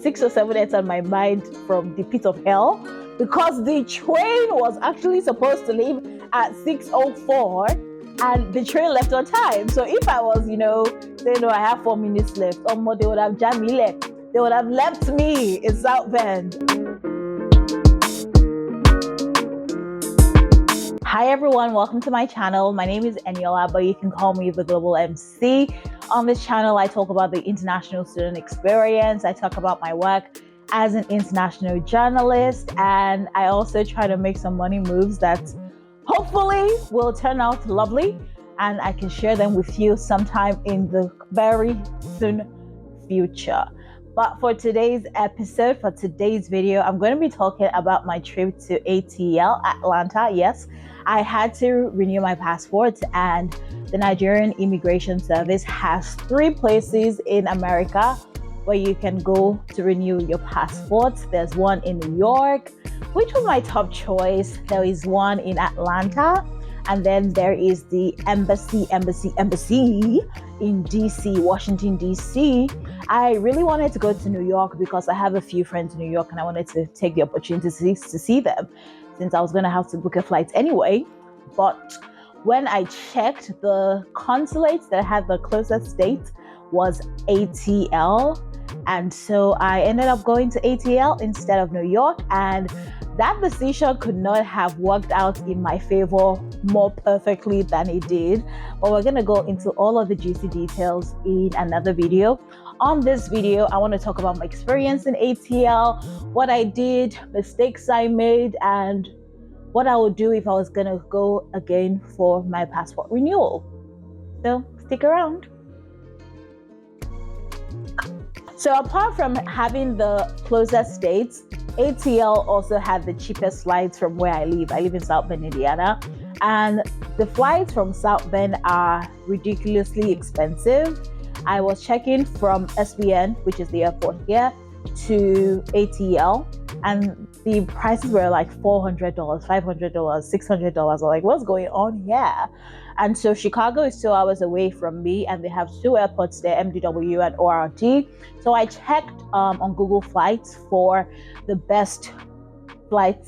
6 or 7 days on my mind from the pit of hell, because the train was actually supposed to leave at 6:04 and the train left on time. So if I was, saying, I have 4 minutes left, they would have jammed me left. They would have left me in South Bend. Hi everyone, welcome to my channel. My name is Eniola, but you can call me the Global MC. On this channel, I talk about the international student experience. I talk about my work as an international journalist, and I also try to make some money moves that hopefully will turn out lovely, and I can share them with you sometime in the very soon future. But for today's episode, for today's video, I'm going to be talking about my trip to ATL, Atlanta. Yes, I had to renew my passport, and the Nigerian Immigration Service has 3 places in America where you can go to renew your passport. There's one in New York, which was my top choice. There is one in Atlanta, and then there is the embassy in DC, Washington, DC. I really wanted to go to New York because I have a few friends in New York and I wanted to take the opportunity to see them, since I was going to have to book a flight anyway. But when I checked, the consulate that had the closest date was ATL. And so I ended up going to ATL instead of New York, and that decision could not have worked out in my favor more perfectly than it did. But we're going to go into all of the juicy details in another video. On this video, I want to talk about my experience in ATL, what I did, mistakes I made, and what I would do if I was going to go again for my passport renewal. So stick around. So apart from having the closest dates, ATL also had the cheapest flights from where I live. I live in South Bend, Indiana, and the flights from South Bend are ridiculously expensive. I was checking from SBN, which is the airport here, to ATL, and the prices were like $400, $500, $600. I'm like, what's going on here? And so Chicago is 2 hours away from me, and they have 2 airports there, MDW and ORD. So I checked on Google Flights for the best flight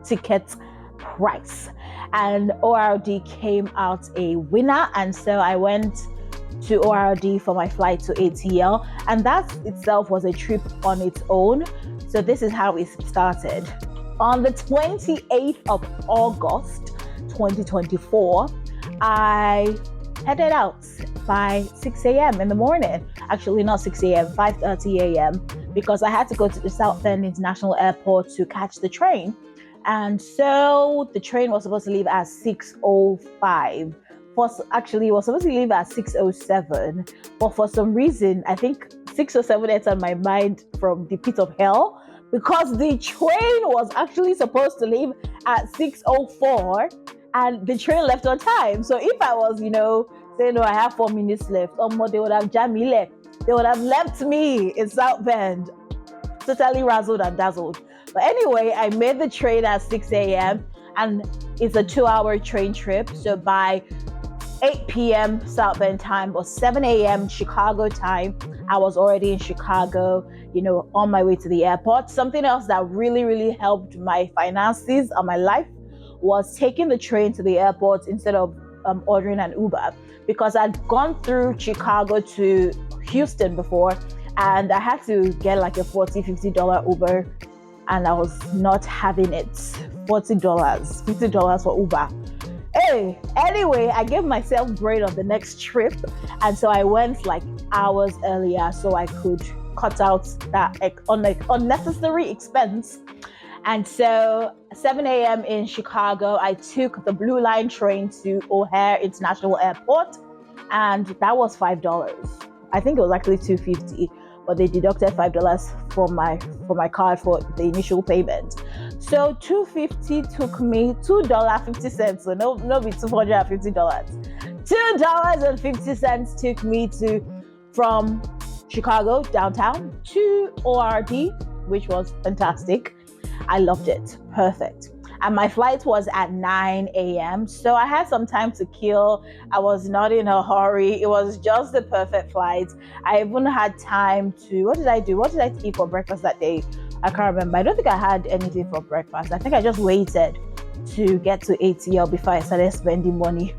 ticket price, and ORD came out a winner. And so I went to ORD for my flight to ATL, and that itself was a trip on its own. So this is how it started. On the 28th of August, 2024, I headed out by 6 a.m. in the morning. Actually, not 6 a.m., 5:30 a.m., because I had to go to the South Bend International Airport to catch the train. And so the train was supposed to leave at 6:05. Actually, it was supposed to leave at 6:07. But for some reason, I think 6 or 7 days on my mind from the pit of hell, because the train was actually supposed to leave at 6:04 and the train left on time. So if I was, saying, I have 4 minutes left, they would have jammed me left. They would have left me in South Bend, totally razzled and dazzled. But anyway, I made the train at 6 a.m. and it's a 2-hour train trip. So by 8 p.m. South Bend time or 7 a.m. Chicago time, I was already in Chicago, on my way to the airport. Something else that really, really helped my finances and my life was taking the train to the airport instead of ordering an Uber, because I'd gone through Chicago to Houston before, and I had to get like a $40, $50 Uber, and I was not having it. $40, $50 for Uber. Hey, anyway, I gave myself break on the next trip, and so I went like hours earlier so I could cut out that unnecessary expense. And so 7 a.m. in Chicago, I took the Blue Line train to O'Hare International Airport, and that was $5. I think it was actually $2.50, but they deducted $5 for my card for the initial payment. So $2.50 took me $2.50. So no be $250. $2.50 took me from Chicago downtown to ORD, which was fantastic. I loved it. Perfect. and my flight was at 9 a.m. So I had some time to kill. I was not in a hurry. It was just the perfect flight. I even had time to, what did I do? What did I eat for breakfast that day? I can't remember. I don't think I had anything for breakfast. I think I just waited to get to ATL before I started spending money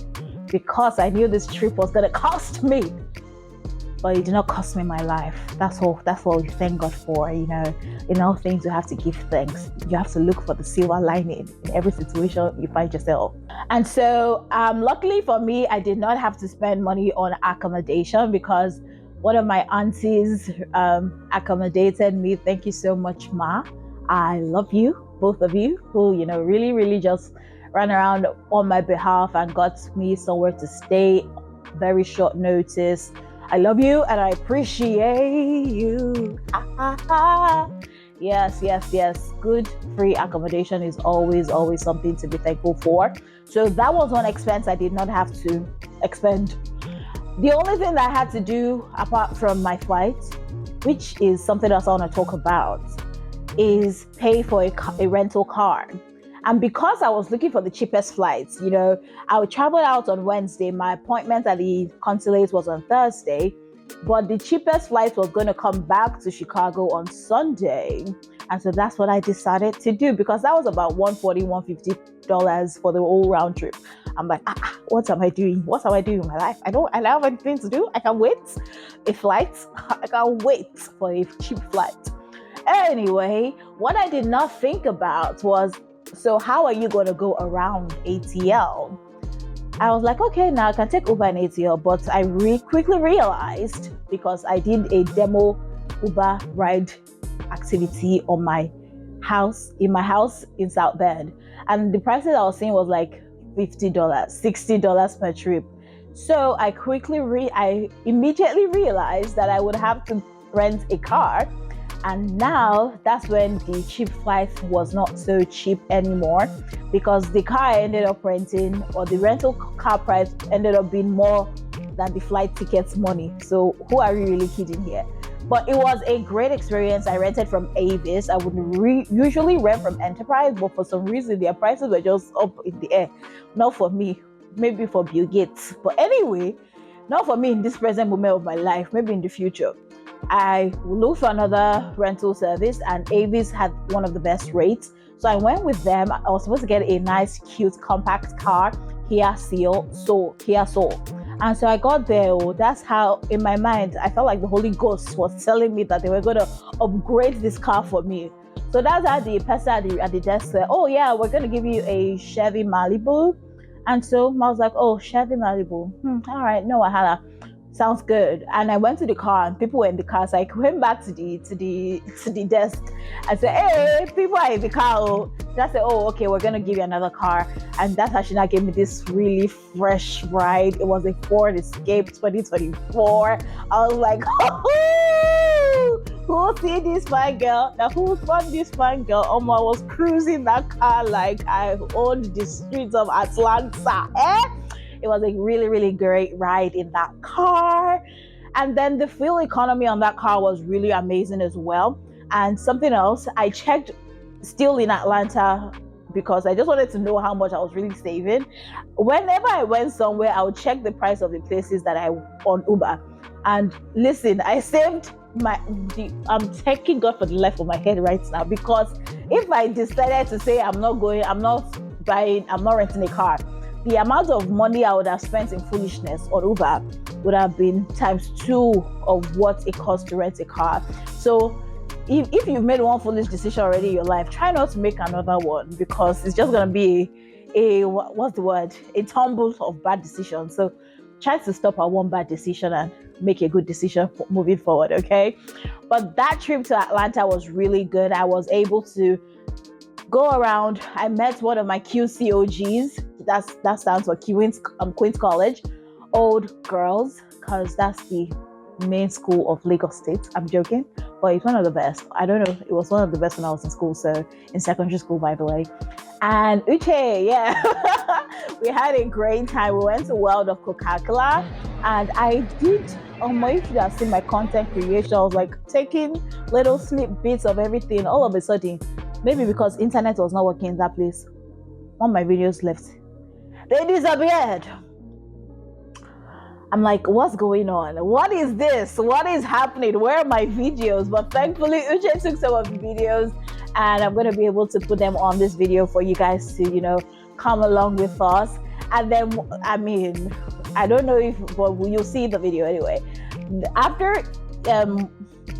because I knew this trip was going to cost me. But it did not cost me my life. That's what we thank God for. In all things you have to give thanks. You have to look for the silver lining in every situation you find yourself. And so luckily for me, I did not have to spend money on accommodation because one of my aunties accommodated me. Thank you so much, Ma. I love you, both of you, who really, really just ran around on my behalf and got me somewhere to stay. Very short notice. I love you and I appreciate you. Yes. Good free accommodation is always something to be thankful for. So that was one expense I did not have to expend. The only thing that I had to do apart from my flight, which is something else I want to talk about, is pay for a rental car. And because I was looking for the cheapest flights, I would travel out on Wednesday. My appointment at the consulate was on Thursday, but the cheapest flight was going to come back to Chicago on Sunday. And so that's what I decided to do because that was about $140, $150 for the whole round trip. I'm like, what am I doing? What am I doing in my life? I don't have anything to do. I can wait a flight. I can wait for a cheap flight. Anyway, what I did not think about was, so how are you going to go around ATL? I was like, okay, now I can take Uber and ATL, but I quickly realized, because I did a demo Uber ride activity in my house in South Bend, and the prices I was seeing was like $50, $60 per trip. So I immediately realized that I would have to rent a car. And now that's when the cheap flight was not so cheap anymore because the car I ended up renting, or the rental car price, ended up being more than the flight tickets money. So who are we really kidding here? But it was a great experience. I rented from Avis. I would usually rent from Enterprise, but for some reason their prices were just up in the air. Not for me, maybe for Bill Gates. But anyway, not for me in this present moment of my life, maybe in the future. I looked for another rental service and Avis had one of the best rates. So I went with them. I was supposed to get a nice, cute, compact car, Kia Soul. And so I got there. That's how, in my mind, I felt like the Holy Ghost was telling me that they were going to upgrade this car for me. So that's how the person at the desk said, oh yeah, we're going to give you a Chevy Malibu. And so I was like, oh, Chevy Malibu. All right, no wahala. Sounds good. And I went to the car and people were in the car. So I went back to the desk. I said, hey, people are in the car. They said, oh, okay, we're going to give you another car. And that's how she now gave me this really fresh ride. It was a Ford Escape 2024. I was like, oh, who see this fine girl? Now who found this fine girl? I was cruising that car like I owned the streets of Atlanta. It was a really, really great ride in that car. And then the fuel economy on that car was really amazing as well. And something else, I checked still in Atlanta because I just wanted to know how much I was really saving. Whenever I went somewhere, I would check the price of the places that I on Uber. And listen, I saved I'm thanking God for the life of my head right now, because if I decided to say I'm not renting a car, the amount of money I would have spent in foolishness on Uber would have been times 2 of what it costs to rent a car. So if you've made one foolish decision already in your life, try not to make another one, because it's just going to be a tumble of bad decisions. So try to stop at one bad decision and make a good decision moving forward, okay? But that trip to Atlanta was really good. I was able to go around. I met one of my QCOGs. That stands for Queens College Old Girls, because that's the main school of Lagos State. I'm joking, but it's one of the best. I don't know. It was one of the best when I was in school. So in secondary school, by the way. And Uche, yeah, we had a great time. We went to World of Coca-Cola, and I did. If you have seen my content creation, I was like taking little snip bits of everything. All of a sudden, maybe because internet was not working in that place, All my videos left. They disappeared. I'm like, what's going on? What is this? What is happening? Where are my videos? But thankfully, Uche took some of the videos, and I'm going to be able to put them on this video for you guys to, come along with us. And then, I mean, I don't know if, but you'll see the video anyway. After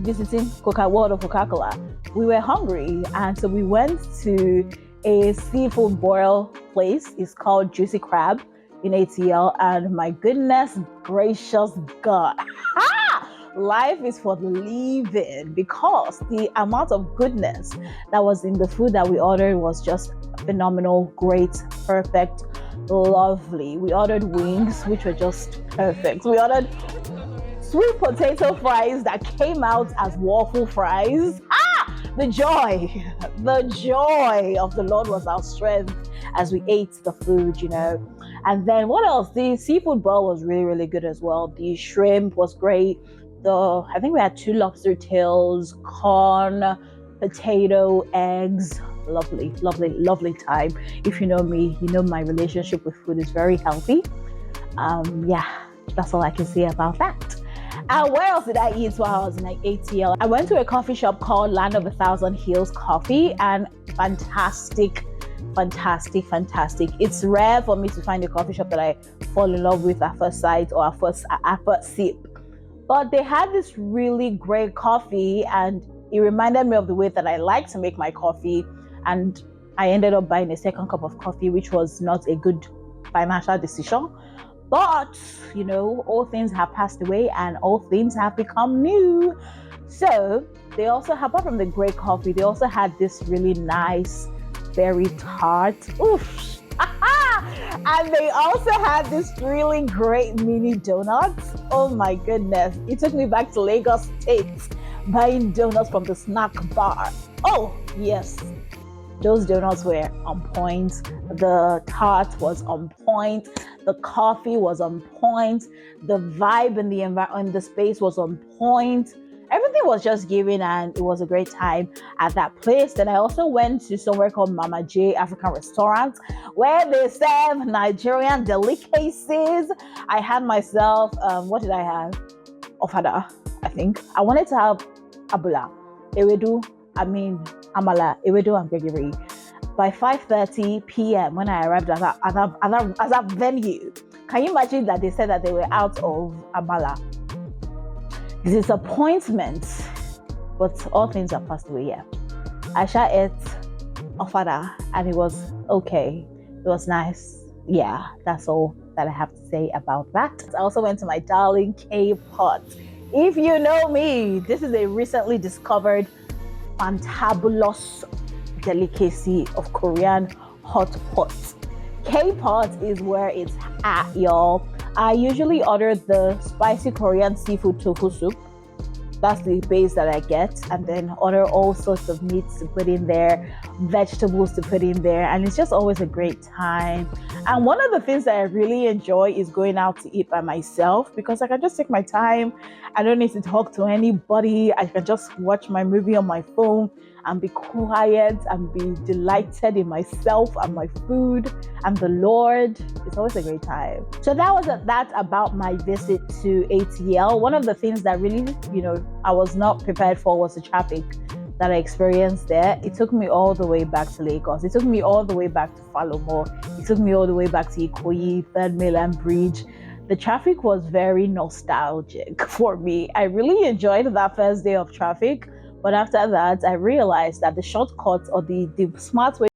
visiting World of Coca-Cola, we were hungry, and so we went to a seafood boil place. It's called Juicy Crab in ATL, and my goodness gracious God, life is for the living, because the amount of goodness that was in the food that we ordered was just phenomenal, great, perfect, lovely. We ordered wings, which were just perfect. We ordered sweet potato fries that came out as waffle fries. The joy of the Lord was our strength as we ate the food, And then what else? The seafood bowl was really, really good as well. The shrimp was great. I think we had 2 lobster tails, corn, potato, eggs. Lovely, lovely, lovely time. If you know me, you know my relationship with food is very healthy. That's all I can say about that. And where else did I eat while I was in ATL? I went to a coffee shop called Land of a Thousand Hills Coffee, and fantastic. It's rare for me to find a coffee shop that I fall in love with at first sight or at first sip. But they had this really great coffee, and it reminded me of the way that I like to make my coffee. And I ended up buying a second cup of coffee, which was not a good financial decision. But, all things have passed away and all things have become new. So they also, apart from the great coffee, they also had this really nice, very tart. Oof. And they also had this really great mini donuts. Oh my goodness. It took me back to Lagos State buying donuts from the snack bar. Oh, yes. Those donuts were on point. The tart was on point. The coffee was on point. The vibe in the space was on point. Everything was just given, and it was a great time at that place. Then I also went to somewhere called Mama J African Restaurant, where they serve Nigerian delicacies. I had myself, what did I have? Ofada, I think. I wanted to have abula, ewedu, amala, ewedu, and gbegiri. By 5:30 p.m. when I arrived at that venue, can you imagine that they said that they were out of amala? Disappointment, but all things have passed away. Yeah, I ate ofada, and it was okay. It was nice. Yeah, that's all that I have to say about that. I also went to my darling K-Pot. If you know me, this is a recently discovered fantabulous delicacy of Korean hot pot. K-Pot is where it's at, y'all. I usually order the spicy Korean seafood tofu soup. That's the base that I get, and then order all sorts of meats to put in there, vegetables to put in there, and it's just always a great time. And one of the things that I really enjoy is going out to eat by myself, because I can just take my time. I don't need to talk to anybody. I can just watch my movie on my phone and be quiet and be delighted in myself and my food and the Lord. It's always a great time. So that was that about my visit to ATL. One of the things that really, I was not prepared for was the traffic that I experienced there. It took me all the way back to Lagos. It took me all the way back to Falomo. It took me all the way back to Ikoyi, Third Mainland Bridge. The traffic was very nostalgic for me. I really enjoyed that first day of traffic. But after that, I realized that the shortcut or the smart way